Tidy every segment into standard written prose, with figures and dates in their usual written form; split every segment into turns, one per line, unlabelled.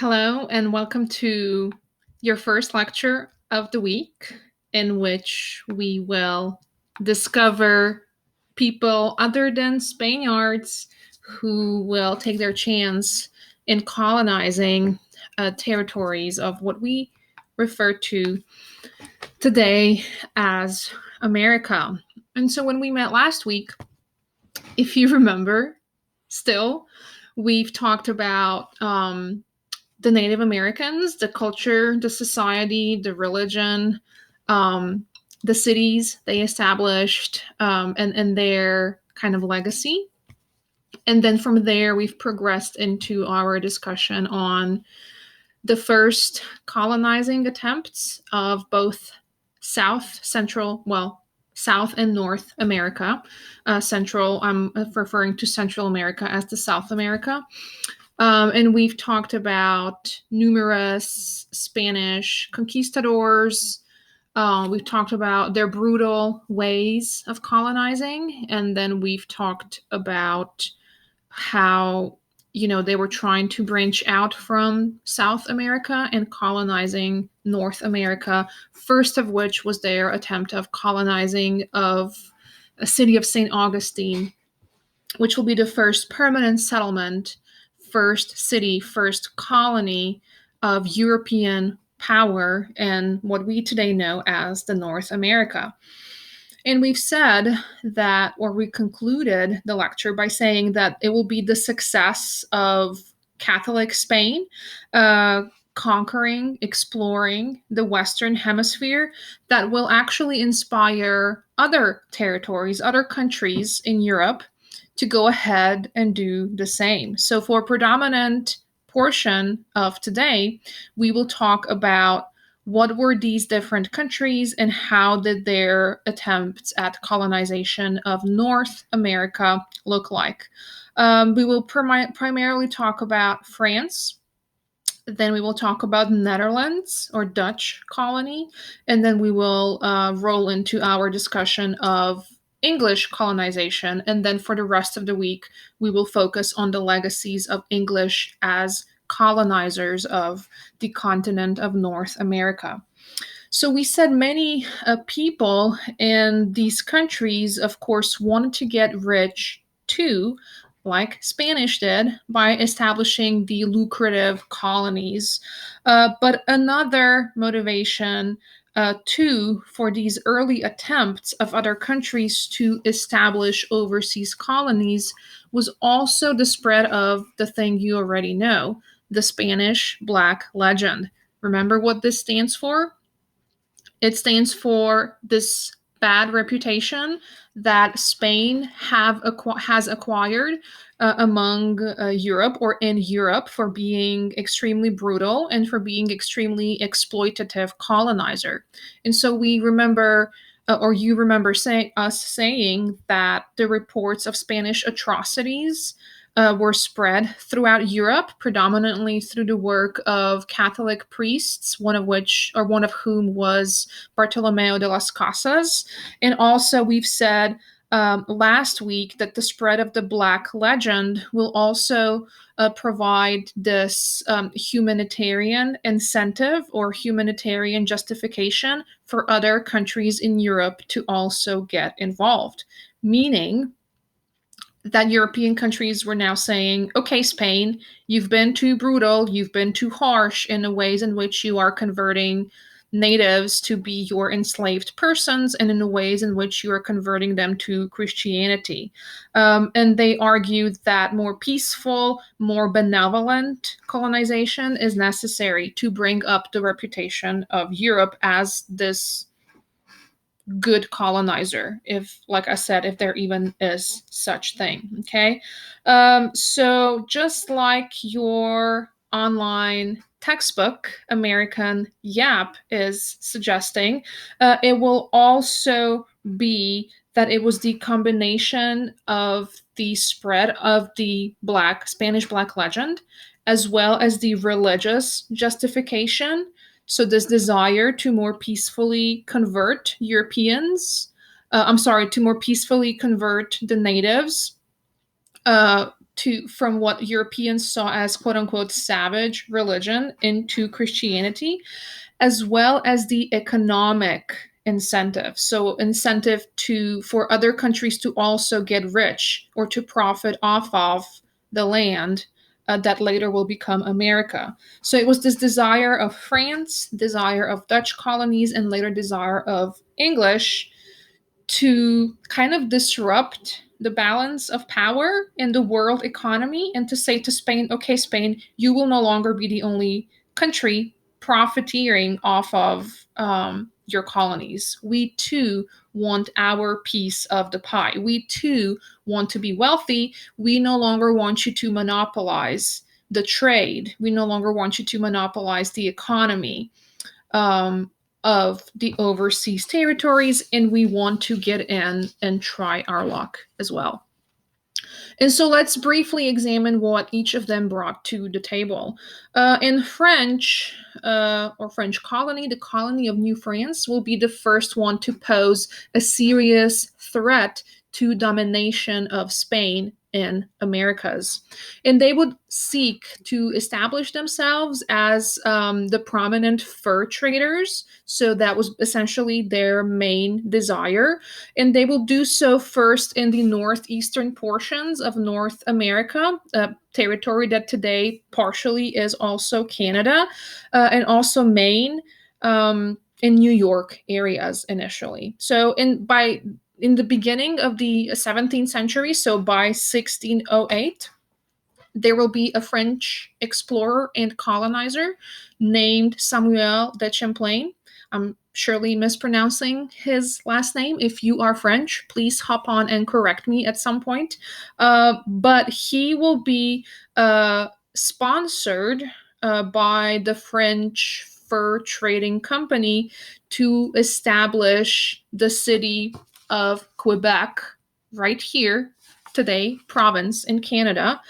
Hello, and welcome to your first lecture of the week, in which we will discover people other than Spaniards who will take their chance in colonizing territories of what we refer to today as America. And so when we met last week, if you remember, still, we've talked about the Native Americans, the culture, the society, the religion, um, the cities they established, and their kind of legacy. And then from there, we've progressed into our discussion on the first colonizing attempts of both South and North America. Central, I'm referring to Central America as the South America. And we've talked about numerous Spanish conquistadors. We've talked about their brutal ways of colonizing. And then we've talked about how, they were trying to branch out from South America and colonizing North America. First of which was their attempt of colonizing of a city of St. Augustine, which will be the first permanent settlement, first city, first colony of European power in what we today know as the North America. And we've said that, or we concluded the lecture by saying that it will be the success of Catholic Spain conquering, exploring the Western Hemisphere that will actually inspire other territories, other countries in Europe to go ahead and do the same. So, for a predominant portion of today, we will talk about what were these different countries and how did their attempts at colonization of North America look like. We will primarily talk about France. Then we will talk about Netherlands or Dutch colony, and then we will roll into our discussion of English colonization. And then for the rest of the week, we will focus on the legacies of English as colonizers of the continent of North America. So we said many people in these countries, of course, wanted to get rich too, like Spanish did, by establishing the lucrative colonies. But another motivation too for these early attempts of other countries to establish overseas colonies was also the spread of the thing you already know, the Spanish Black Legend. Remember what this stands for? It stands for this bad reputation that Spain has acquired among Europe or in Europe for being extremely brutal and for being extremely exploitative colonizer. And so we remember, or you remember us saying that the reports of Spanish atrocities were spread throughout Europe, predominantly through the work of Catholic priests, one of whom was Bartolomeo de las Casas. And also, we've said last week that the spread of the Black Legend will also provide this humanitarian incentive or humanitarian justification for other countries in Europe to also get involved, meaning that European countries were now saying, okay, Spain, you've been too brutal, you've been too harsh in the ways in which you are converting natives to be your enslaved persons and in the ways in which you are converting them to Christianity. And they argued that more peaceful, more benevolent colonization is necessary to bring up the reputation of Europe as this good colonizer, if, like I said, if there even is such thing. Okay. So just like your online textbook, American Yap, is suggesting, it will also be that it was the combination of the spread of the Spanish Black legend, as well as the religious justification. So this desire to more peacefully convert to more peacefully convert the natives from what Europeans saw as quote unquote savage religion into Christianity, as well as the economic incentive. So incentive to for other countries to also get rich or to profit off of the land that later will become America. So it was this desire of France, desire of Dutch colonies, and later desire of English to kind of disrupt the balance of power in the world economy and to say to Spain, okay, Spain, you will no longer be the only country profiteering off of your colonies. We too want our piece of the pie. We too want to be wealthy. We no longer want you to monopolize the trade. We no longer want you to monopolize the economy um, of the overseas territories, and we want to get in and try our luck as well. And so let's briefly examine what each of them brought to the table. In French, or French colony, the colony of New France will be the first one to pose a serious threat to domination of Spain in Americas. And they would seek to establish themselves as the prominent fur traders. So that was essentially their main desire. And they will do so first in the northeastern portions of North America, a territory that today partially is also Canada, and also Maine, in New York areas initially. So in the beginning of the 17th century, so by 1608, there will be a French explorer and colonizer named Samuel de Champlain. I'm surely mispronouncing his last name. If you are French, please hop on and correct me at some point. But he will be sponsored by the French fur trading company to establish the city of Quebec right here today, province in Canada.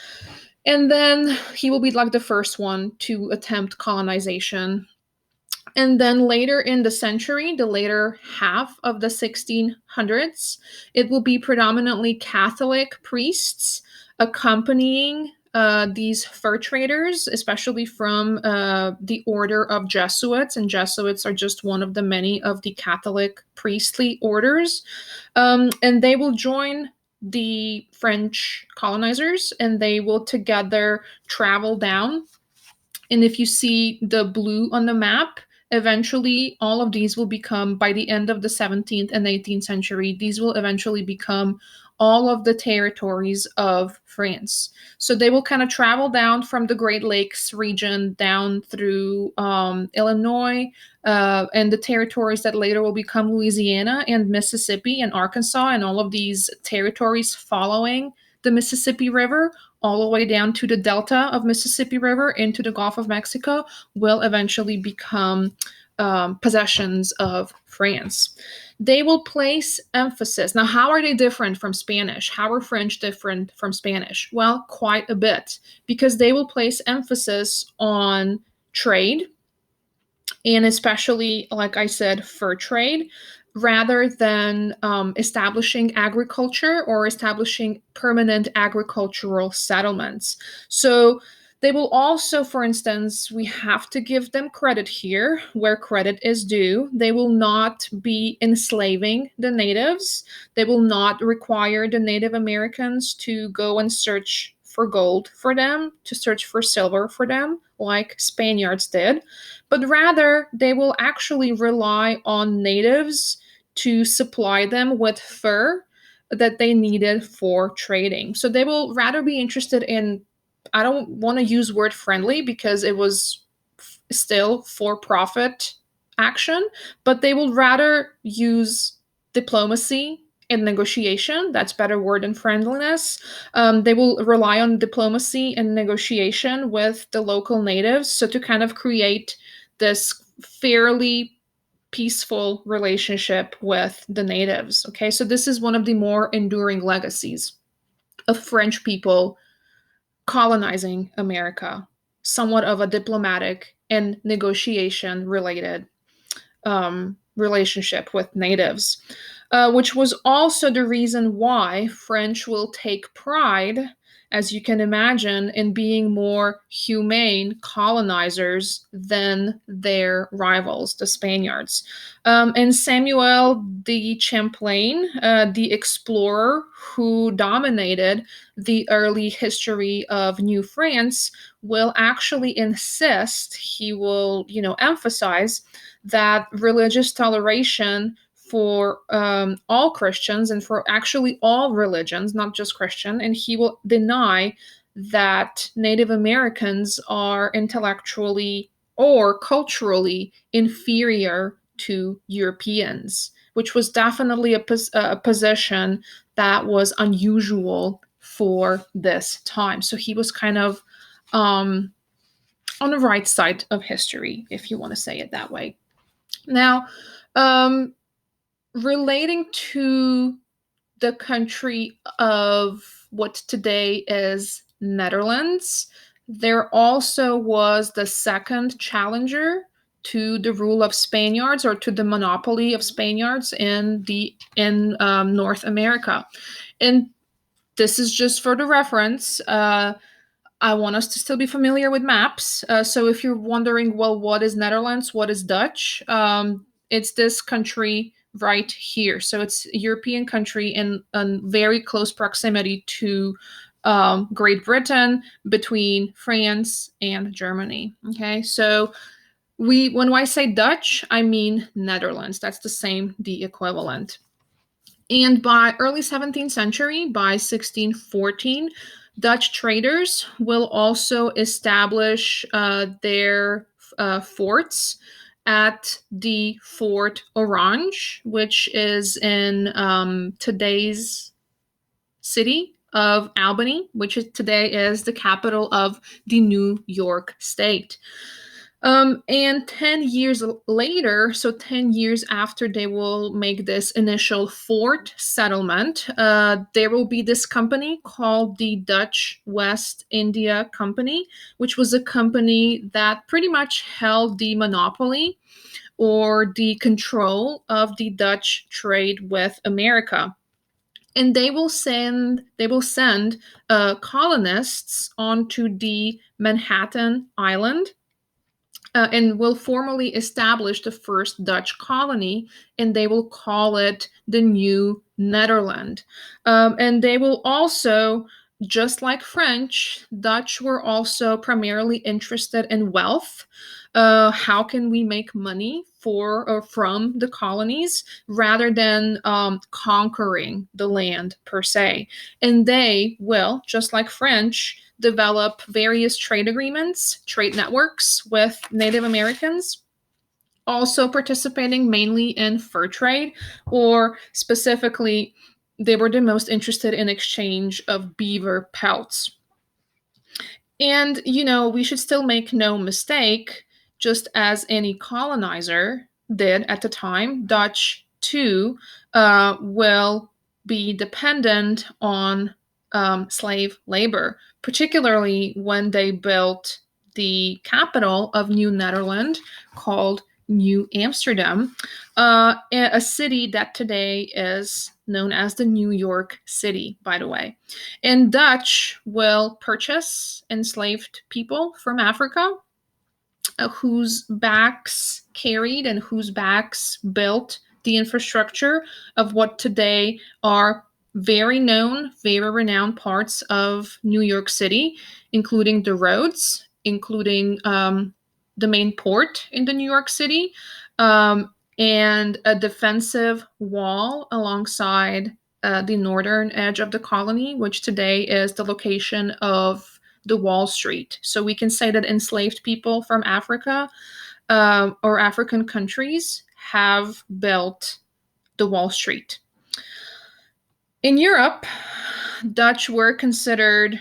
And then he will be like the first one to attempt colonization. And then later in the century, the later half of the 1600s, it will be predominantly Catholic priests accompanying these fur traders, especially from the order of Jesuits. And Jesuits are just one of the many of the Catholic priestly orders. And they will join the French colonizers and they will together travel down. And if you see the blue on the map, eventually all of these will become, by the end of the 17th and 18th century, these will eventually become all of the territories of France. So they will kind of travel down from the Great Lakes region down through Illinois and the territories that later will become Louisiana and Mississippi and Arkansas, and all of these territories following the Mississippi River all the way down to the delta of Mississippi River into the Gulf of Mexico will eventually become possessions of France. They will place emphasis. Now, how are they different from Spanish? How are French different from Spanish? Well, quite a bit, because they will place emphasis on trade, and especially, like I said, fur trade, rather than establishing agriculture or establishing permanent agricultural settlements. So they will also, for instance, we have to give them credit here where credit is due. They will not be enslaving the natives. They will not require the Native Americans to go and search for gold for them, to search for silver for them, like Spaniards did, but rather they will actually rely on natives to supply them with fur that they needed for trading. So they will rather be interested in, I don't want to use word friendly because it was still for profit action, but they will rather use diplomacy and negotiation. That's better word than friendliness. They will rely on diplomacy and negotiation with the local natives, so to kind of create this fairly peaceful relationship with the natives. Okay, so this is one of the more enduring legacies of French people colonizing America, somewhat of a diplomatic and negotiation related relationship with natives, which was also the reason why French will take pride as you can imagine, in being more humane colonizers than their rivals, the Spaniards. And Samuel de Champlain, the explorer who dominated the early history of New France, will actually insist, he will, emphasize that religious toleration for all Christians and for actually all religions, not just Christian, and he will deny that Native Americans are intellectually or culturally inferior to Europeans, which was definitely a position that was unusual for this time. So he was kind of on the right side of history, if you want to say it that way. Now, um, relating to the country of what today is Netherlands, there also was the second challenger to the rule of Spaniards, or to the monopoly of Spaniards in North America. And this is just for the reference. I want us to still be familiar with maps. So if you're wondering, well, what is Netherlands? What is Dutch? It's this country right here. So it's a European country in a very close proximity to Great Britain, between France and Germany. Okay, so when I say Dutch, I mean Netherlands. That's the equivalent. And by early 17th century, by 1614, Dutch traders will also establish their forts at the Fort Orange, which is in today's city of Albany, which today is the capital of the New York State. And 10 years later, so 10 years after they will make this initial fort settlement, there will be this company called the Dutch West India Company, which was a company that pretty much held the monopoly or the control of the Dutch trade with America. And they will send colonists onto the Manhattan Island, and will formally establish the first Dutch colony, and they will call it the New Netherland. And they will also, just like French, Dutch were also primarily interested in wealth. How can we make money for or from the colonies rather than conquering the land per se? And they will, just like French, develop various trade agreements, trade networks with Native Americans, also participating mainly in fur trade, or specifically, they were the most interested in exchange of beaver pelts. And, we should still make no mistake, just as any colonizer did at the time, Dutch too will be dependent on slave labor, particularly when they built the capital of New Netherland, called New Amsterdam, a city that today is known as the New York City, by the way. And Dutch will purchase enslaved people from Africa, whose backs carried and whose backs built the infrastructure of what today are very known, very renowned parts of New York City, including the roads, including the main port in the New York City, and a defensive wall alongside the northern edge of the colony, which today is the location of the Wall Street. So we can say that enslaved people from Africa or African countries have built the Wall Street. In Europe, Dutch were considered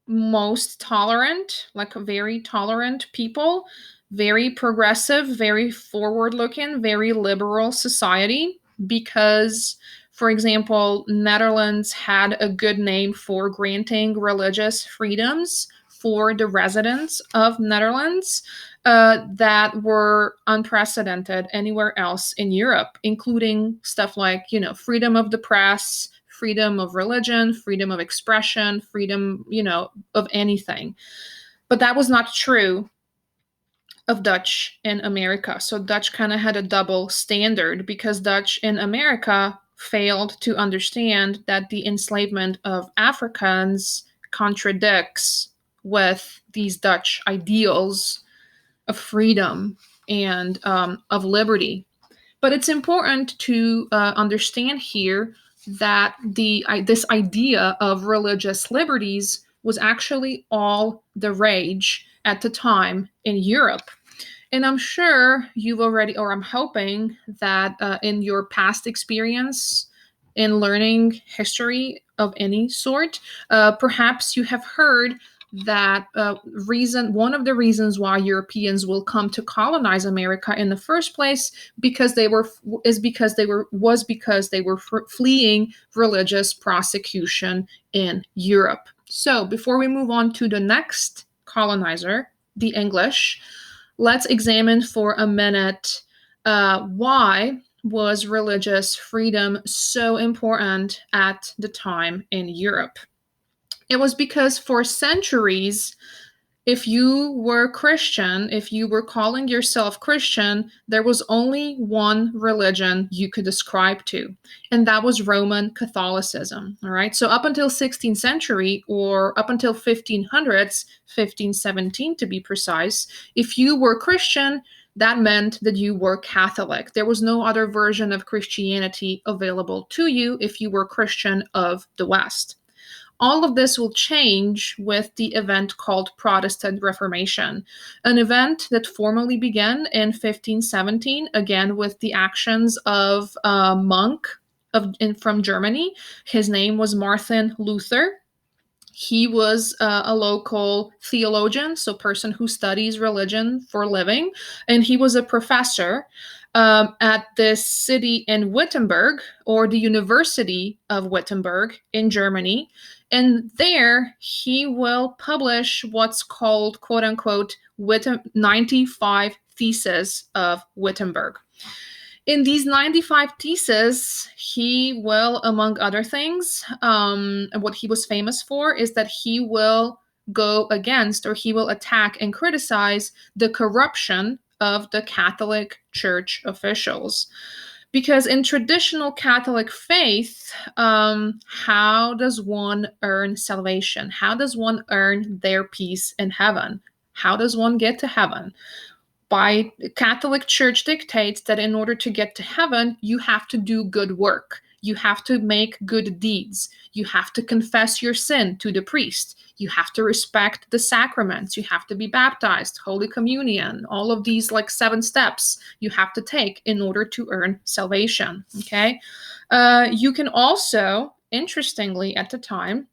most tolerant, like a very tolerant people, very progressive, very forward looking, very liberal society, because, for example, Netherlands had a good name for granting religious freedoms for the residents of Netherlands that were unprecedented anywhere else in Europe, including stuff like, freedom of the press, freedom of religion, freedom of expression, freedom, of anything. But that was not true of Dutch in America. So Dutch kind of had a double standard because Dutch in America failed to understand that the enslavement of Africans contradicts with these Dutch ideals of freedom and of liberty. But it's important to understand here that this idea of religious liberties was actually all the rage at the time in Europe. And I'm sure you've already, or I'm hoping that in your past experience in learning history of any sort, perhaps you have heard that one of the reasons why Europeans will come to colonize America in the first place because they were fleeing religious persecution in Europe. So before we move on to the next colonizer, the English, let's examine for a minute why was religious freedom so important at the time in Europe. It was because for centuries, if you were Christian, if you were calling yourself Christian, there was only one religion you could ascribe to, and that was Roman Catholicism. All right. So up until 16th century, or up until 1500s, 1517 to be precise, if you were Christian, that meant that you were Catholic. There was no other version of Christianity available to you if you were Christian of the West. All of this will change with the event called Protestant Reformation, an event that formally began in 1517, again with the actions of a monk from Germany. His name was Martin Luther. He was a local theologian, so person who studies religion for a living, and he was a professor at this city in Wittenberg, or the University of Wittenberg in Germany. And there he will publish what's called, quote unquote, 95 Theses of Wittenberg. In these 95 theses, he will, among other things, what he was famous for is that he will go against, or he will attack and criticize the corruption of the Catholic Church officials. Because in traditional Catholic faith, how does one earn salvation? How does one earn their peace in heaven? How does one get to heaven? By Catholic Church dictates that in order to get to heaven, you have to do good work. You have to make good deeds. You have to confess your sin to the priest. You have to respect the sacraments. You have to be baptized, Holy Communion, all of these 7 steps you have to take in order to earn salvation. Okay. You can also, interestingly, at the time,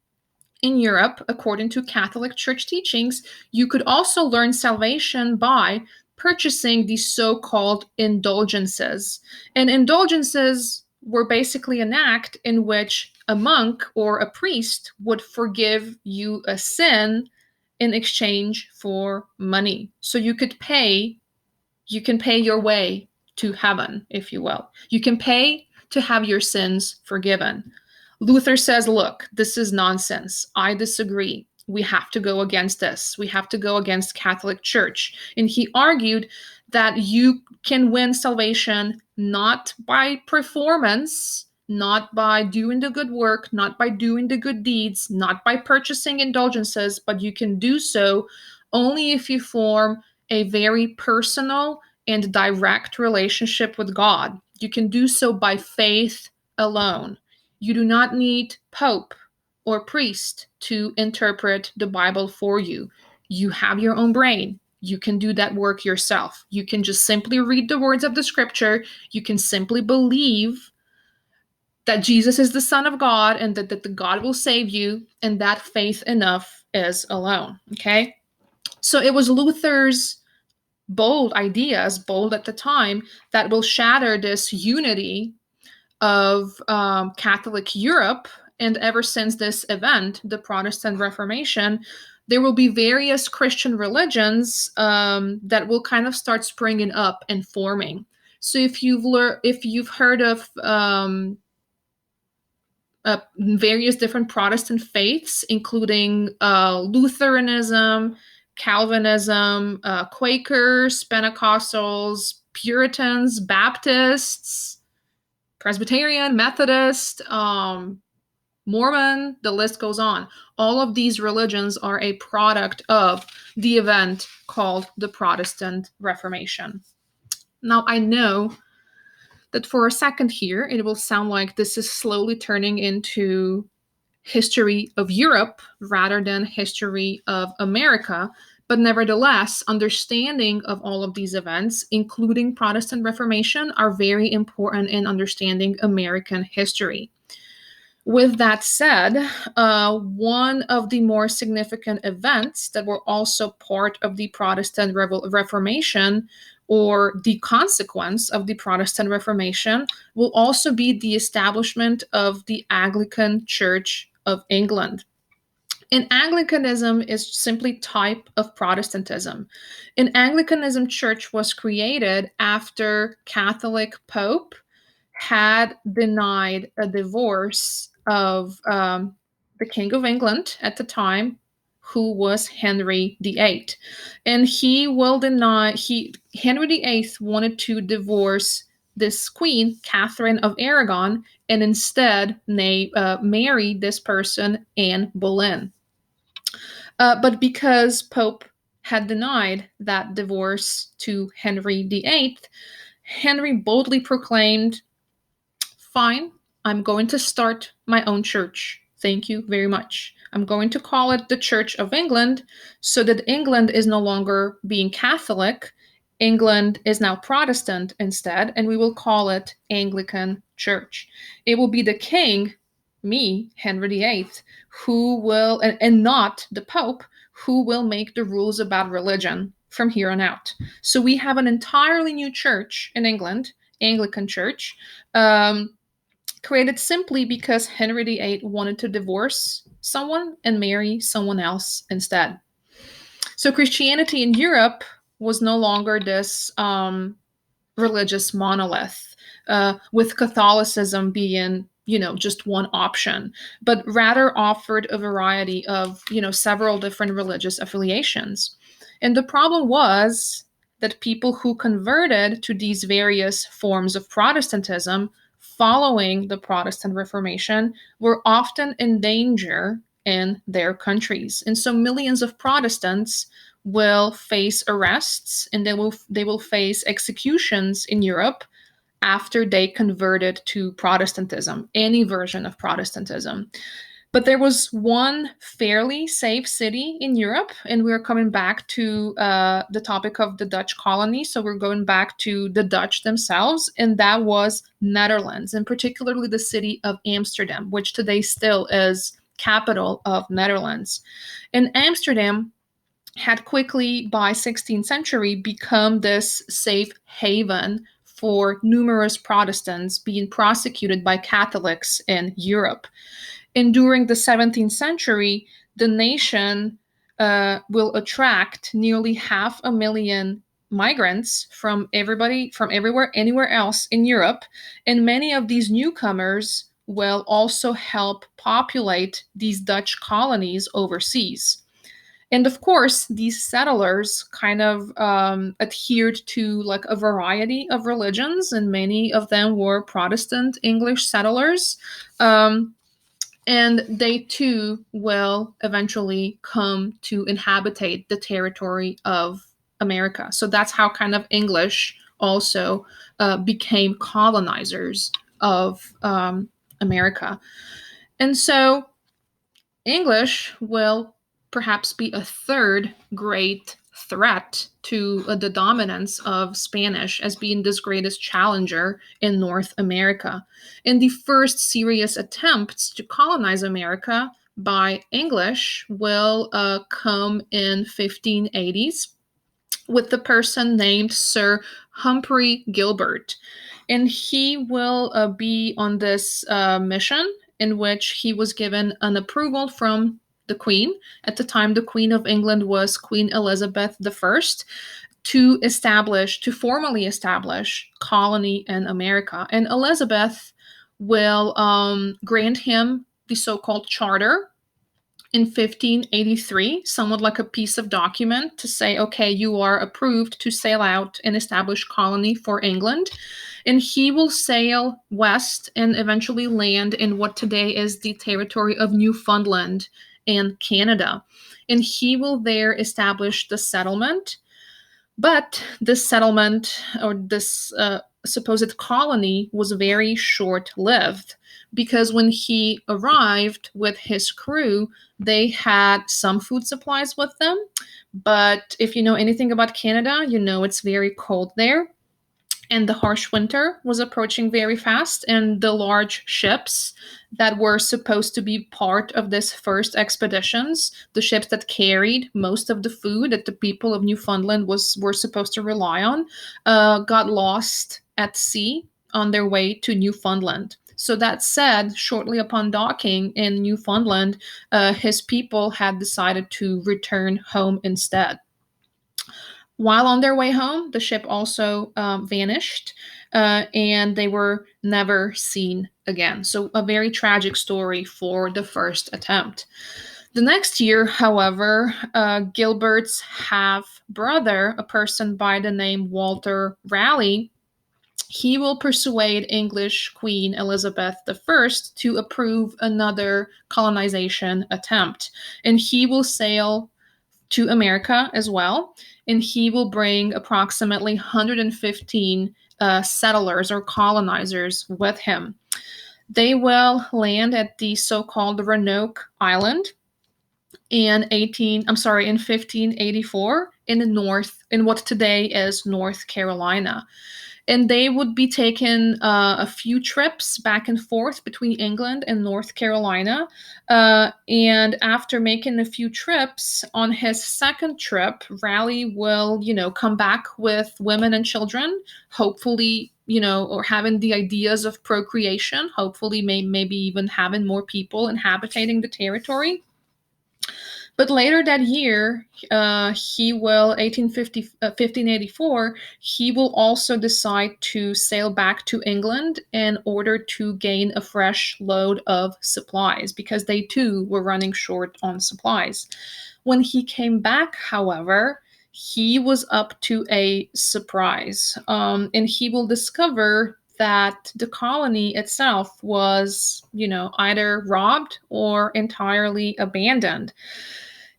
in Europe, according to Catholic Church teachings, you could also learn salvation by purchasing these so-called indulgences. And indulgences were basically an act in which a monk or a priest would forgive you a sin in exchange for money. So you can pay your way to heaven, if you will. You can pay to have your sins forgiven. Luther says, look, this is nonsense. I disagree. We have to go against this. We have to go against Catholic Church. And he argued that you can win salvation not by performance, not by doing the good work, not by doing the good deeds, not by purchasing indulgences, but you can do so only if you form a very personal and direct relationship with God. You can do so by faith alone. You do not need pope or priest to interpret the Bible for you. You have your own brain. You can do that work yourself. You can just simply read the words of the scripture. You can simply believe that Jesus is the Son of God and that the God will save you, and that faith enough is alone. Okay? So it was Luther's bold ideas, bold at the time, that will shatter this unity of Catholic Europe. And ever since this event, the Protestant Reformation, there will be various Christian religions that will kind of start springing up and forming. So if you've heard of various different Protestant faiths, including Lutheranism, Calvinism, Quakers, Pentecostals, Puritans, Baptists, Presbyterian, Methodist, Mormon, the list goes on. All of these religions are a product of the event called the Protestant Reformation. Now, I know that for a second here, it will sound like this is slowly turning into history of Europe rather than history of America. But nevertheless, understanding of all of these events, including Protestant Reformation, are very important in understanding American history. With that said, one of the more significant events that were also part of the Protestant Reformation, or the consequence of the Protestant Reformation, will also be the establishment of the Anglican Church of England. And Anglicanism is simply type of Protestantism. An Anglicanism church was created after Catholic Pope had denied a divorce of the King of England at the time, who was Henry VIII. And Henry VIII wanted to divorce this queen, Catherine of Aragon, and instead marry this person, Anne Boleyn. But because Pope had denied that divorce to Henry VIII, Henry boldly proclaimed, "Fine, I'm going to start my own church. Thank you very much. I'm going to call it the Church of England, so that England is no longer being Catholic. England is now Protestant instead, and we will call it Anglican Church. It will be the king, me, Henry VIII, who will, and not the Pope, who will make the rules about religion from here on out." So we have an entirely new church in England, Anglican Church, created simply because Henry VIII wanted to divorce someone and marry someone else instead. So Christianity in Europe was no longer this religious monolith, with Catholicism being, just one option, but rather offered a variety of, several different religious affiliations. And the problem was that people who converted to these various forms of Protestantism following the Protestant Reformation were often in danger in their countries. And so millions of Protestants will face arrests, and they will face executions in Europe after they converted to Protestantism, any version of Protestantism. But there was one fairly safe city in Europe, and we're coming back to the topic of the Dutch colony. So we're going back to the Dutch themselves, and that was Netherlands, and particularly the city of Amsterdam, which today still is capital of Netherlands. And Amsterdam had quickly, by 16th century, become this safe haven for numerous Protestants being prosecuted by Catholics in Europe. And during the 17th century, the nation will attract nearly 500,000 migrants from everywhere, anywhere else in Europe. And many of these newcomers will also help populate these Dutch colonies overseas. And of course, these settlers kind of adhered to like a variety of religions, and many of them were Protestant English settlers. And they too will eventually come to inhabitate the territory of America. So that's how kind of English also became colonizers of America. And so English will perhaps be a third great threat to the dominance of Spanish as being this greatest challenger in North America. And the first serious attempts to colonize America by English will come in 1580s with the person named Sir Humphrey Gilbert. And he will be on this mission in which he was given an approval from the Queen. At the time, the Queen of England was Queen Elizabeth I, to formally establish colony in America. And Elizabeth will grant him the so-called charter in 1583, somewhat like a piece of document to say, okay, you are approved to sail out and establish colony for England. And he will sail west and eventually land in what today is the territory of Newfoundland and Canada. And he will there establish the settlement. But this settlement, or this supposed colony, was very short lived, because when he arrived with his crew, they had some food supplies with them. But if you know anything about Canada, you know it's very cold there, and the harsh winter was approaching very fast, and the large ships that were supposed to be part of this first expeditions, the ships that carried most of the food that the people of Newfoundland were supposed to rely on, got lost at sea on their way to Newfoundland. So that said, shortly upon docking in Newfoundland, his people had decided to return home instead. While on their way home, the ship also vanished, and they were never seen again. So, a very tragic story for the first attempt. The next year, however, Gilbert's half brother, a person by the name Walter Raleigh, he will persuade English Queen Elizabeth I to approve another colonization attempt. And he will sail to America as well. And he will bring approximately 115 settlers or colonizers with him. They will land at the so-called Roanoke Island in 1584 in the north, in what today is North Carolina. And they would be taking a few trips back and forth between England and North Carolina. And after making a few trips, on his second trip, Raleigh will, come back with women and children, hopefully, or having the ideas of procreation, hopefully, maybe even having more people inhabiting the territory. But later that year, he will, 1584, he will also decide to sail back to England in order to gain a fresh load of supplies, because they too were running short on supplies. When he came back, however, he was up to a surprise, and he will discover that the colony itself was, either robbed or entirely abandoned.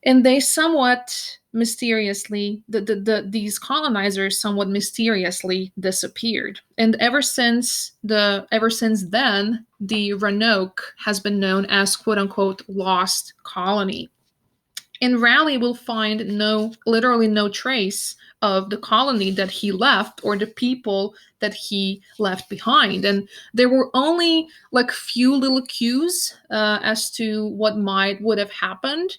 And they somewhat mysteriously, these colonizers somewhat mysteriously disappeared. And ever since then, the Roanoke has been known as "quote unquote" lost colony. And Raleigh will find literally no trace of the colony that he left or the people that he left behind. And there were only like few little cues as to what would have happened.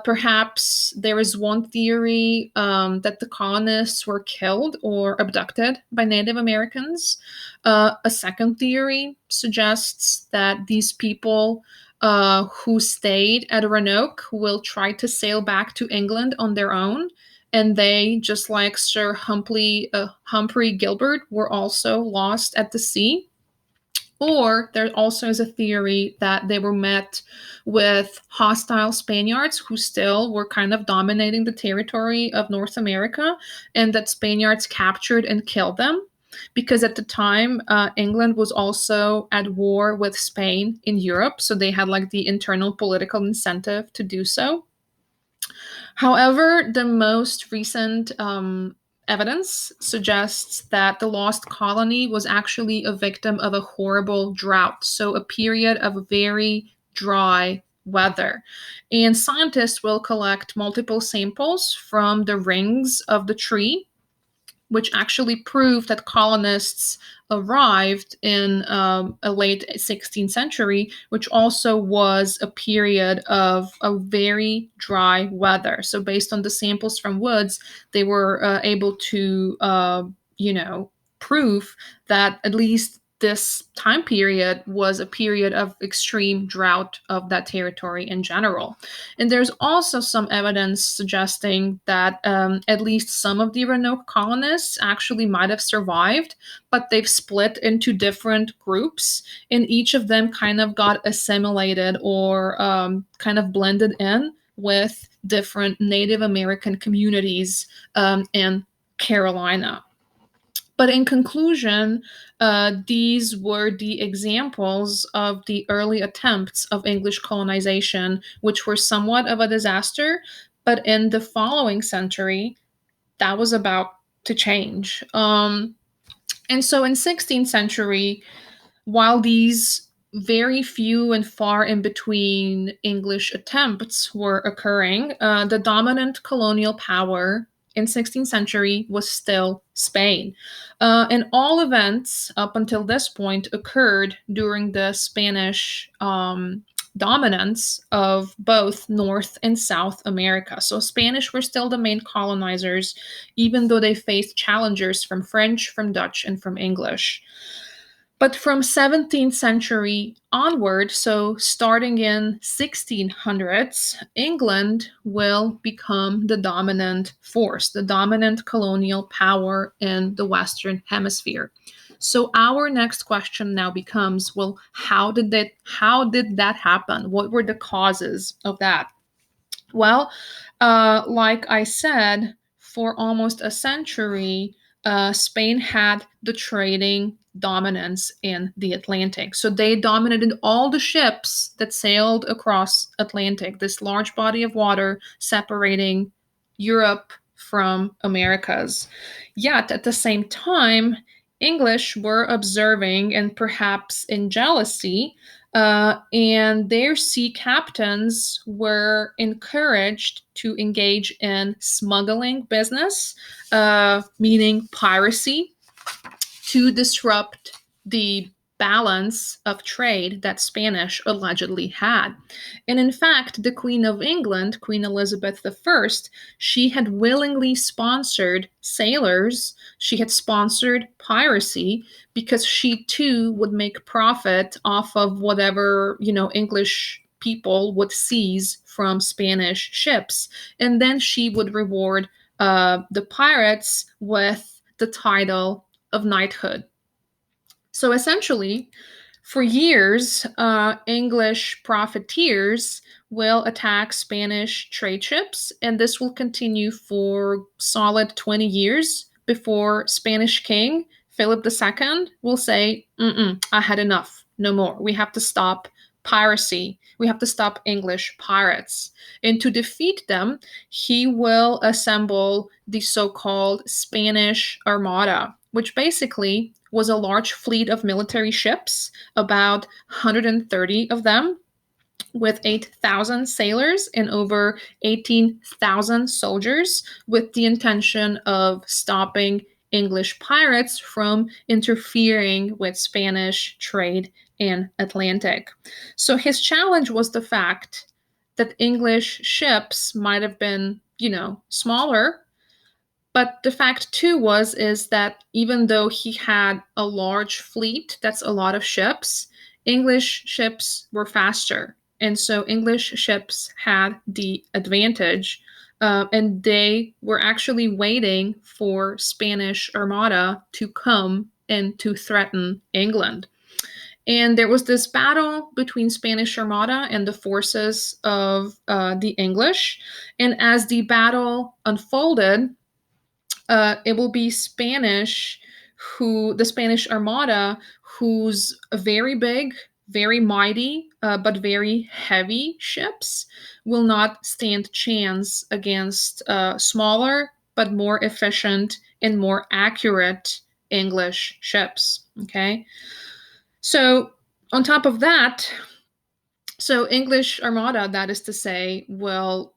Perhaps there is one theory that the colonists were killed or abducted by Native Americans. A second theory suggests that these people who stayed at Roanoke will try to sail back to England on their own. And they, just like Sir Humphrey Gilbert, were also lost at the sea. Or there also is a theory that they were met with hostile Spaniards who still were kind of dominating the territory of North America, and that Spaniards captured and killed them. Because at the time, England was also at war with Spain in Europe, so they had like the internal political incentive to do so. However, the most recent evidence suggests that the lost colony was actually a victim of a horrible drought, so a period of very dry weather. And scientists will collect multiple samples from the rings of the tree, which actually proved that colonists arrived in a late 16th century, which also was a period of a very dry weather. So, based on the samples from woods, they were able to, prove that at least this time period was a period of extreme drought of that territory in general. And there's also some evidence suggesting that at least some of the Roanoke colonists actually might have survived, but they've split into different groups, and each of them kind of got assimilated or kind of blended in with different Native American communities in Carolina. But in conclusion, these were the examples of the early attempts of English colonization, which were somewhat of a disaster. But in the following century, that was about to change. And so in 16th century, while these very few and far in between English attempts were occurring, the dominant colonial power in 16th century was still Spain. And all events up until this point occurred during the Spanish dominance of both North and South America. So Spanish were still the main colonizers, even though they faced challengers from French, from Dutch, and from English. But from 17th century onward, so starting in 1600s, England will become the dominant force, the dominant colonial power in the Western Hemisphere. So our next question now becomes, well, how did that happen? What were the causes of that? Well, like I said, for almost a century, Spain had the trading dominance in the Atlantic. So they dominated all the ships that sailed across Atlantic, this large body of water separating Europe from Americas. Yet at the same time, English were observing and perhaps in jealousy, and their sea captains were encouraged to engage in smuggling business, meaning piracy, to disrupt the balance of trade that Spanish allegedly had. And in fact, the Queen of England, Queen Elizabeth I, she had willingly sponsored sailors, she had sponsored piracy because she too would make profit off of whatever, English people would seize from Spanish ships. And then she would reward the pirates with the title of knighthood. So essentially, for years, English profiteers will attack Spanish trade ships, and this will continue for solid 20 years before Spanish King Philip II will say, I had enough, no more. We have to stop piracy. We have to stop English pirates. And to defeat them, he will assemble the so-called Spanish Armada, which basically was a large fleet of military ships, about 130 of them, with 8,000 sailors and over 18,000 soldiers, with the intention of stopping English pirates from interfering with Spanish trade in Atlantic. So his challenge was the fact that English ships might have been, smaller, but the fact too is that even though he had a large fleet, that's a lot of ships, English ships were faster. And so English ships had the advantage, and they were actually waiting for Spanish Armada to come and to threaten England. And there was this battle between Spanish Armada and the forces of the English. And as the battle unfolded, it will be the Spanish Armada, whose very big, very mighty, but very heavy ships will not stand chance against smaller, but more efficient and more accurate English ships. Okay. So, on top of that, so English Armada, that is to say, will,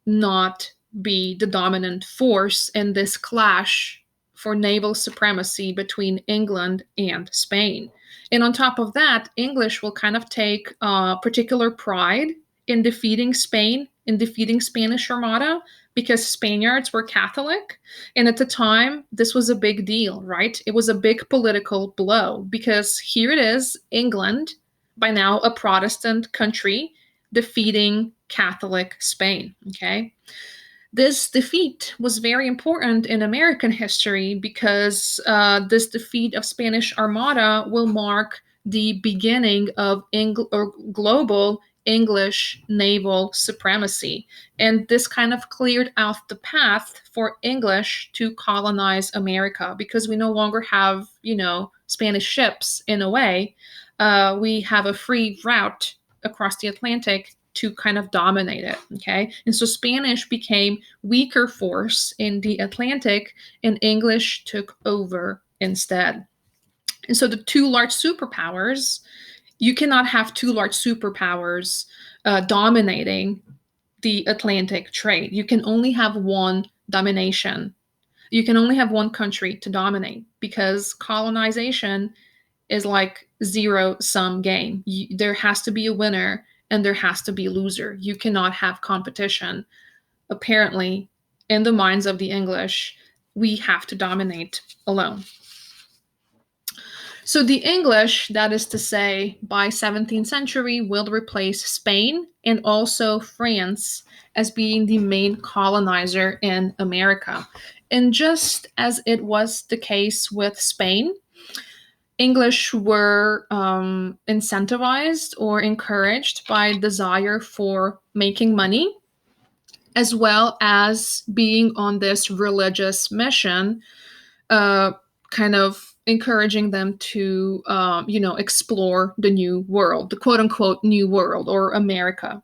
not be the dominant force in this clash for naval supremacy between England and Spain. And on top of that, English will kind of take particular pride in defeating Spain in defeating Spanish Armada because Spaniards were Catholic. And at the time, this was a big deal, right? It was a big political blow because here it is, England, by now a Protestant country, defeating Catholic Spain, okay? This defeat was very important in American history because this defeat of Spanish Armada will mark the beginning of global English naval supremacy. And this kind of cleared out the path for English to colonize America because we no longer have, Spanish ships in a way. We have a free route across the Atlantic to kind of dominate it. Okay. And so Spanish became weaker force in the Atlantic and English took over instead. And so the two large superpowers, you cannot have two large superpowers dominating the Atlantic trade. You can only have one domination. You can only have one country to dominate because colonization is like zero sum game. There has to be a winner and there has to be a loser. You cannot have competition. Apparently, in the minds of the English, we have to dominate alone. So the English, that is to say, by 17th century, will replace Spain and also France as being the main colonizer in America. And just as it was the case with Spain, English were incentivized or encouraged by desire for making money, as well as being on this religious mission, kind of encouraging them to, explore the new world, the quote unquote new world or America.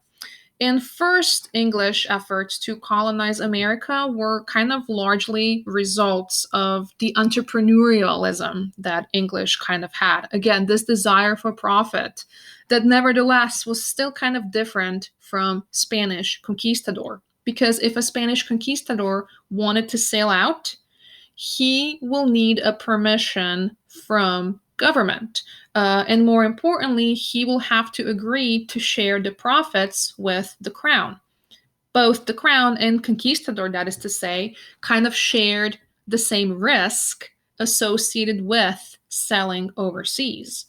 And first English efforts to colonize America were kind of largely results of the entrepreneurialism that English kind of had. Again, this desire for profit that nevertheless was still kind of different from Spanish conquistador. Because if a Spanish conquistador wanted to sail out, he will need a permission from government. And more importantly, he will have to agree to share the profits with the crown. Both the crown and conquistador, that is to say, kind of shared the same risk associated with selling overseas.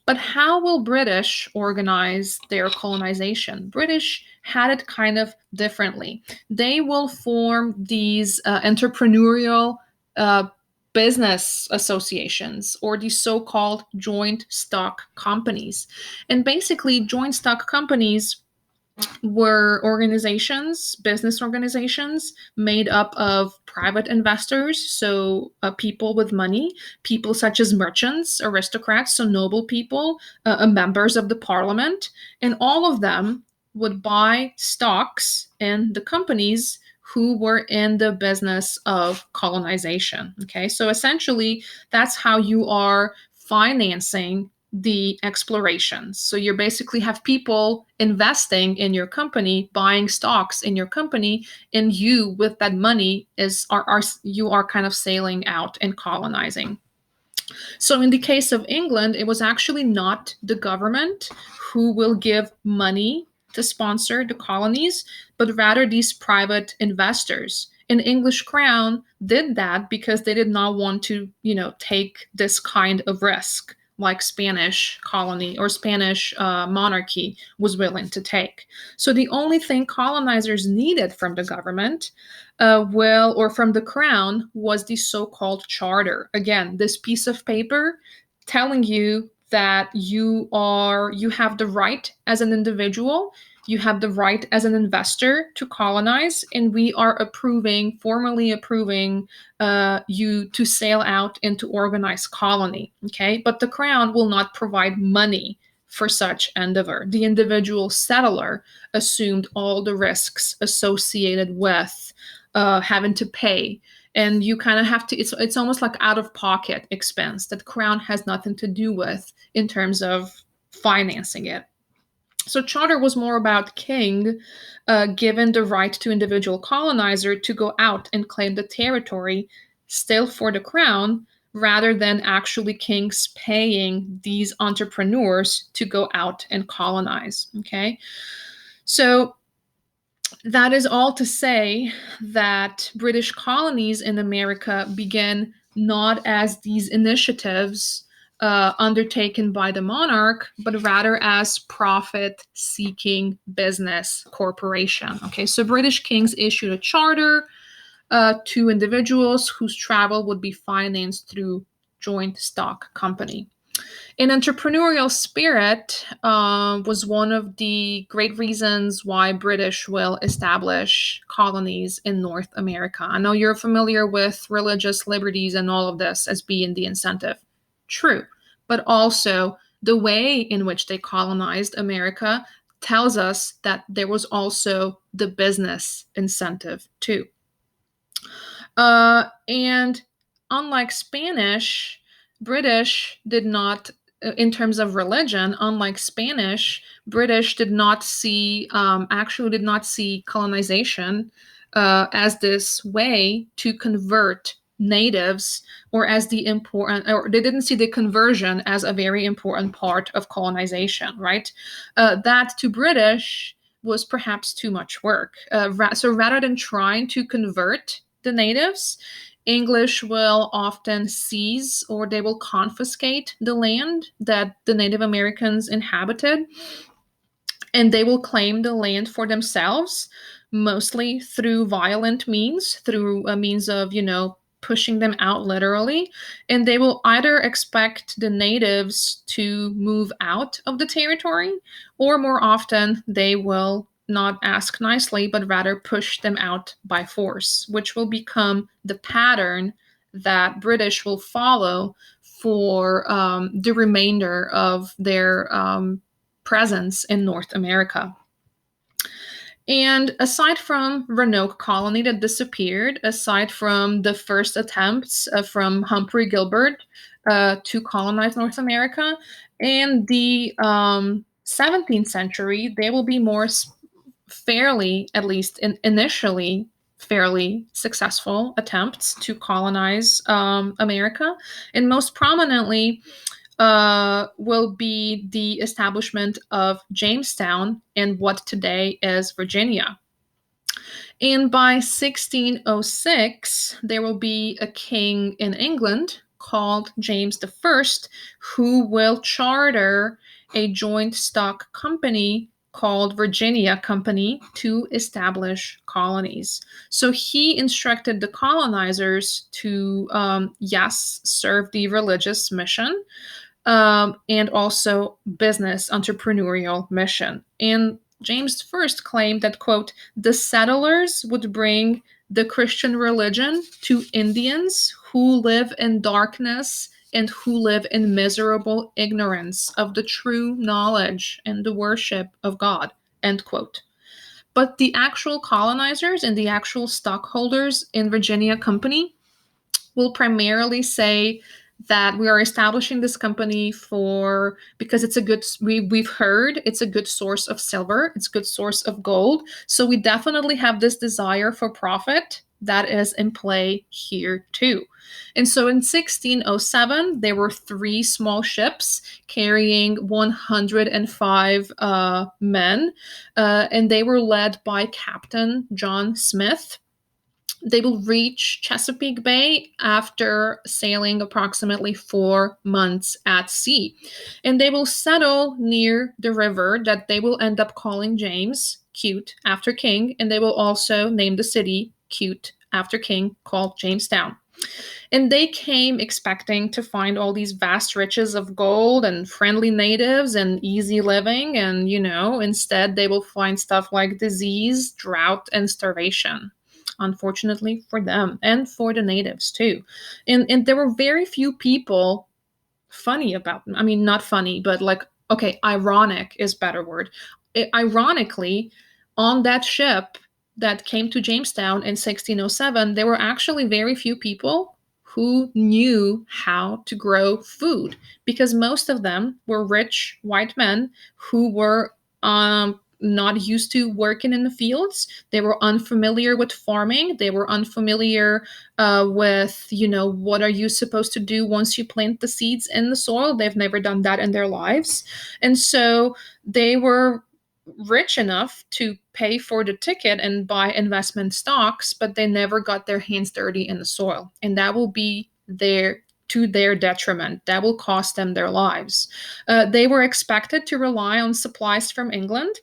But how will British organize their colonization? British had it kind of differently. They will form these entrepreneurial uh, business associations or the so-called joint stock companies. And basically, joint stock companies were organizations, business organizations made up of private investors, so people with money, people such as merchants, aristocrats, so noble people, members of the parliament, and all of them would buy stocks in the companies who were in the business of colonization. Okay, so essentially, that's how you are financing the explorations. So you basically have people investing in your company, buying stocks in your company, and you with that money you are kind of sailing out and colonizing. So in the case of England, it was actually not the government who will give money to sponsor the colonies, but rather these private investors. An English crown did that because they did not want to, take this kind of risk like Spanish colony or Spanish monarchy was willing to take. So the only thing colonizers needed from the government or from the crown was the so-called charter. Again, this piece of paper telling you that you have the right as an individual, you have the right as an investor to colonize, and we are formally approving you to sail out and to organize colony. Okay, but the crown will not provide money for such endeavor. The individual settler assumed all the risks associated with having to pay, and you kind of have to. It's almost like out of pocket expense that crown has nothing to do with in terms of financing it. So charter was more about king given the right to individual colonizer to go out and claim the territory still for the crown, rather than actually kings paying these entrepreneurs to go out and colonize. Okay, so That is all to say that British colonies in America began not as these initiatives undertaken by the monarch, but rather as profit seeking business corporation. Okay, so British kings issued a charter to individuals whose travel would be financed through joint stock company. An entrepreneurial spirit was one of the great reasons why British will establish colonies in North America. I know you're familiar with religious liberties and all of this as being the incentive. True. But also, the way in which they colonized America tells us that there was also the business incentive too. And unlike Spanish, British did not, in terms of religion, unlike Spanish, British did not see, actually did not see colonization as this way to convert natives or as the important, or they didn't see the conversion as a very important part of colonization, right? That to British was perhaps too much work. So rather than trying to convert the natives, English will often seize or they will confiscate the land that the Native Americans inhabited, and they will claim the land for themselves, mostly through violent means, through a means of, pushing them out literally. And they will either expect the natives to move out of the territory, or more often, they will not ask nicely, but rather push them out by force, which will become the pattern that British will follow for the remainder of their presence in North America. And aside from Roanoke Colony that disappeared, aside from the first attempts from Humphrey Gilbert to colonize North America, in the 17th century, they will be more fairly, at least initially, fairly successful attempts to colonize America. And most prominently, will be the establishment of Jamestown in what today is Virginia. And by 1606, there will be a king in England called James I, who will charter a joint stock company called Virginia Company to establish colonies. So he instructed the colonizers to, yes, serve the religious mission, and also business entrepreneurial mission. And James first claimed that, quote, the settlers would bring the Christian religion to Indians who live in darkness and who live in miserable ignorance of the true knowledge and the worship of God, end quote. But the actual colonizers and the actual stockholders in Virginia Company will primarily say that we are establishing this company for because it's a good we've heard it's a good source of silver, it's a good source of gold, so we definitely have this desire for profit that is in play here too. And so in 1607 there were 3 small ships carrying 105 men, and they were led by Captain John Smith. They will reach Chesapeake Bay after sailing approximately 4 months at sea. And they will settle near the river that they will end up calling James, cute, after King. And they will also name the city, cute, after King, called Jamestown. And they came expecting to find all these vast riches of gold and friendly natives and easy living. And, instead they will find stuff like disease, drought, and starvation, unfortunately for them and for the natives too. And there were very few people funny about them. I mean, not funny, but like, okay, ironic is better word. Ironically, on that ship that came to Jamestown in 1607, there were actually very few people who knew how to grow food, because most of them were rich white men who were not used to working in the fields. They were unfamiliar with farming. They were unfamiliar with, what are you supposed to do once you plant the seeds in the soil. They've never done that in their lives. And so they were rich enough to pay for the ticket and buy investment stocks, but they never got their hands dirty in the soil. And that will be to their detriment. That will cost them their lives. They were expected to rely on supplies from England,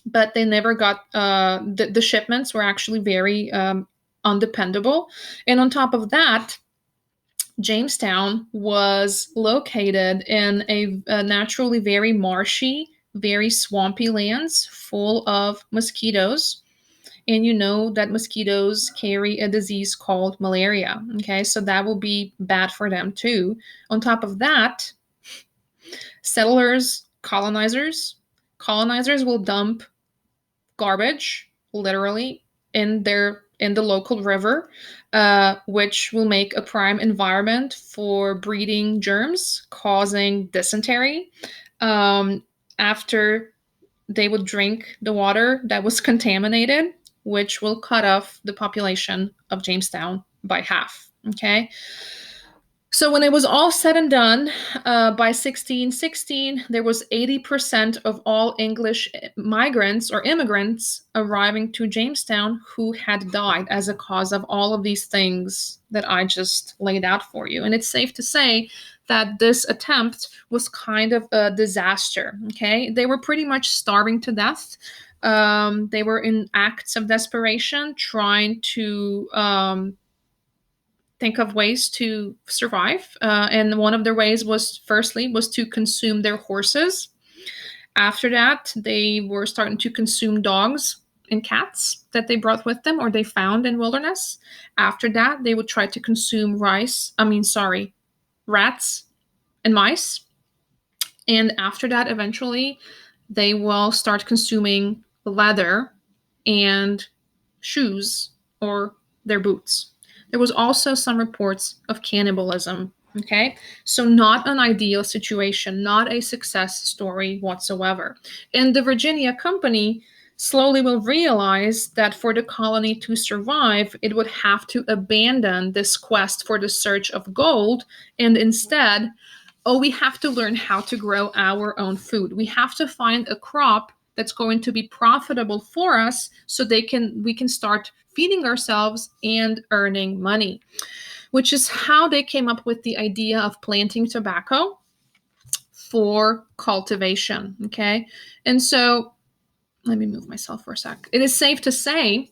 but they never got the shipments were actually very undependable. And on top of that, Jamestown was located in a naturally very marshy, very swampy lands full of mosquitoes. And you know that mosquitoes carry a disease called malaria. Okay, so that will be bad for them too. On top of that, colonizers will dump garbage, literally, in the local river, which will make a prime environment for breeding germs, causing dysentery. After they would drink the water that was contaminated, which will cut off the population of Jamestown by half. Okay. So when it was all said and done, by 1616, there was 80% of all English migrants or immigrants arriving to Jamestown who had died as a cause of all of these things that I just laid out for you. And it's safe to say that this attempt was kind of a disaster. Okay, they were pretty much starving to death. They were in acts of desperation, trying to think of ways to survive. And one of their ways was, firstly, was to consume their horses. After that, they were starting to consume dogs and cats that they brought with them or they found in wilderness. After that, they would try to consume rats and mice. And after that, eventually, they will start consuming leather and shoes or their boots. There was also some reports of cannibalism. Okay, so not an ideal situation, not a success story whatsoever. And the Virginia Company slowly will realize that for the colony to survive, it would have to abandon this quest for the search of gold and instead, oh, we have to learn how to grow our own food. We have to find a crop that's going to be profitable for us so we can start feeding ourselves and earning money, which is how they came up with the idea of planting tobacco for cultivation. Okay. And so let me move myself for a sec. It is safe to say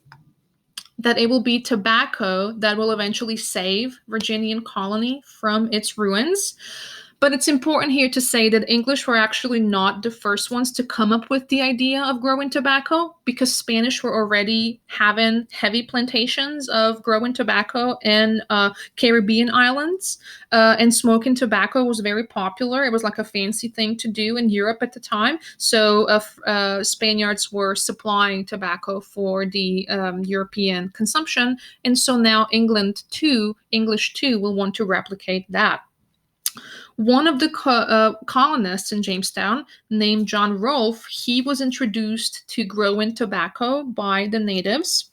that it will be tobacco that will eventually save Virginian colony from its ruins. But it's important here to say that English were actually not the first ones to come up with the idea of growing tobacco because Spanish were already having heavy plantations of growing tobacco in Caribbean islands. And smoking tobacco was very popular. It was like a fancy thing to do in Europe at the time. So Spaniards were supplying tobacco for the European consumption. And so now English too, will want to replicate that. One of the colonists in Jamestown, named John Rolfe, he was introduced to growing tobacco by the natives,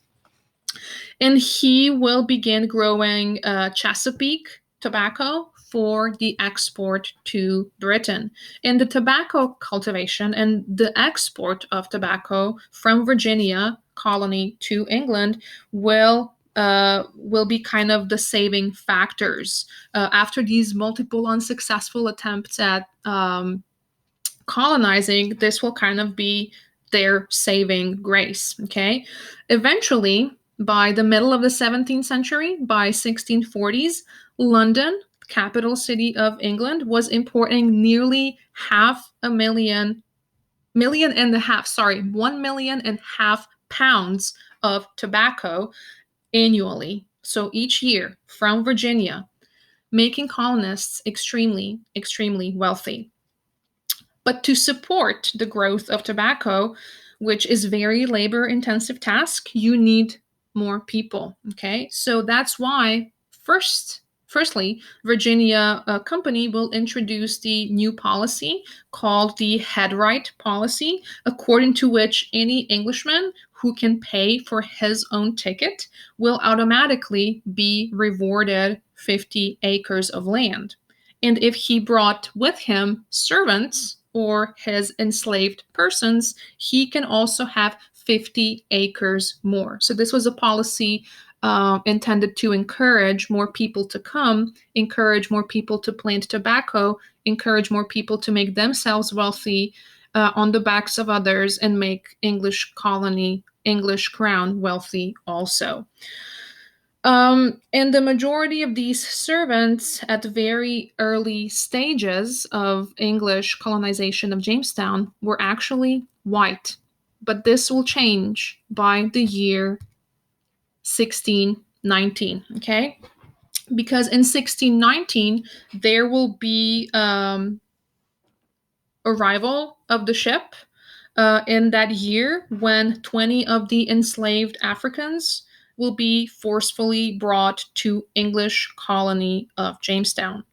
and he will begin growing Chesapeake tobacco for the export to Britain. And the tobacco cultivation and the export of tobacco from Virginia colony to England will be kind of the saving factors. After these multiple unsuccessful attempts at colonizing, this will kind of be their saving grace. Okay. Eventually, by the middle of the 17th century, by 1640s, London, capital city of England, was importing nearly 1.5 million pounds of tobacco annually, so each year from Virginia, making colonists extremely, extremely wealthy. But to support the growth of tobacco, which is very labor intensive task, you need more people. Okay, so that's why firstly, Virginia Company will introduce the new policy called the headright policy, according to which any Englishman who can pay for his own ticket will automatically be rewarded 50 acres of land. And if he brought with him servants, or his enslaved persons, he can also have 50 acres more. So this was a policy intended to encourage more people to come, encourage more people to plant tobacco, encourage more people to make themselves wealthy on the backs of others, and make English colony, English crown wealthy also. And the majority of these servants at very early stages of English colonization of Jamestown were actually white. But this will change by the year 1619, okay? Because in 1619, there will be arrival of the ship in that year when 20 of the enslaved Africans will be forcefully brought to English colony of Jamestown.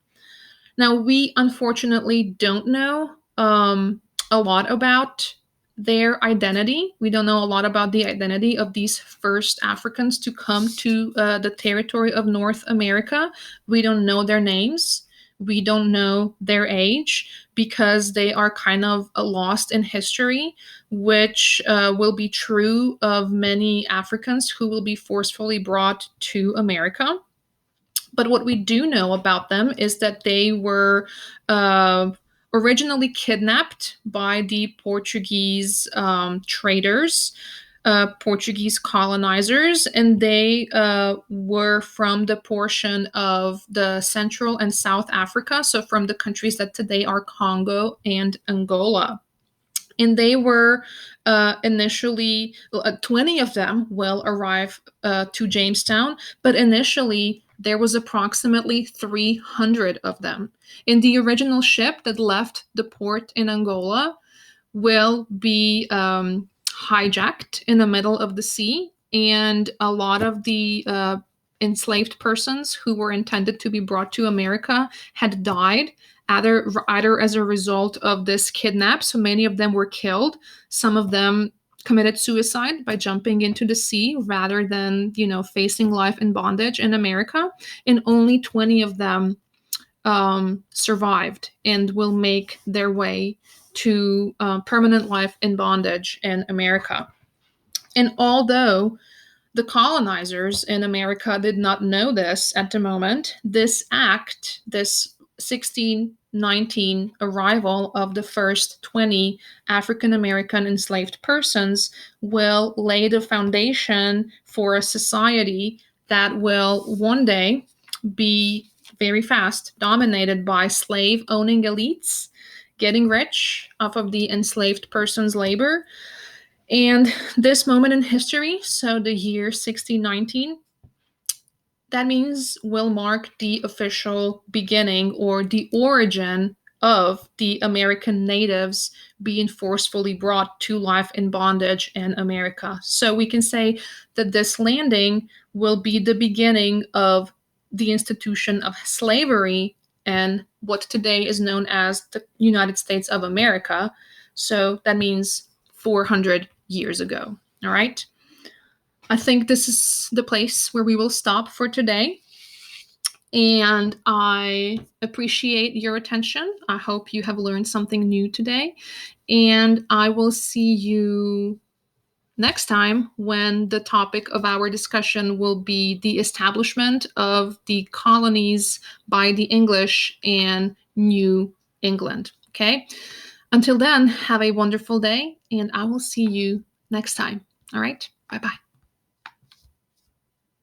Now, we unfortunately don't know a lot about their identity. We don't know a lot about the identity of these first Africans to come to the territory of North America. We don't know their names. We don't know their age because they are kind of lost in history, which will be true of many Africans who will be forcefully brought to America. But what we do know about them is that they were uh, originally kidnapped by the Portuguese traders, Portuguese colonizers, and they were from the portion of the Central and South Africa, so from the countries that today are Congo and Angola. And they were initially 20 of them will arrive to Jamestown, but initially there was approximately 300 of them. And the original ship that left the port in Angola will be hijacked in the middle of the sea, and a lot of the enslaved persons who were intended to be brought to America had died either as a result of this kidnap. So many of them were killed. Some of them committed suicide by jumping into the sea rather than, facing life in bondage in America. And only 20 of them survived and will make their way to permanent life in bondage in America. And although the colonizers in America did not know this at the moment, this act, this 1619 arrival of the first 20 African American enslaved persons will lay the foundation for a society that will one day be very fast dominated by slave owning elites getting rich off of the enslaved person's labor. And this moment in history, so the year 1619, that means will mark the official beginning or the origin of the American natives being forcefully brought to life in bondage in America. So we can say that this landing will be the beginning of the institution of slavery and what today is known as the United States of America. So that means 400 years ago. All right. I think this is the place where we will stop for today. And I appreciate your attention. I hope you have learned something new today. And I will see you next time when the topic of our discussion will be the establishment of the colonies by the English in New England. Okay? Until then, have a wonderful day, and I will see you next time. All right? Bye bye.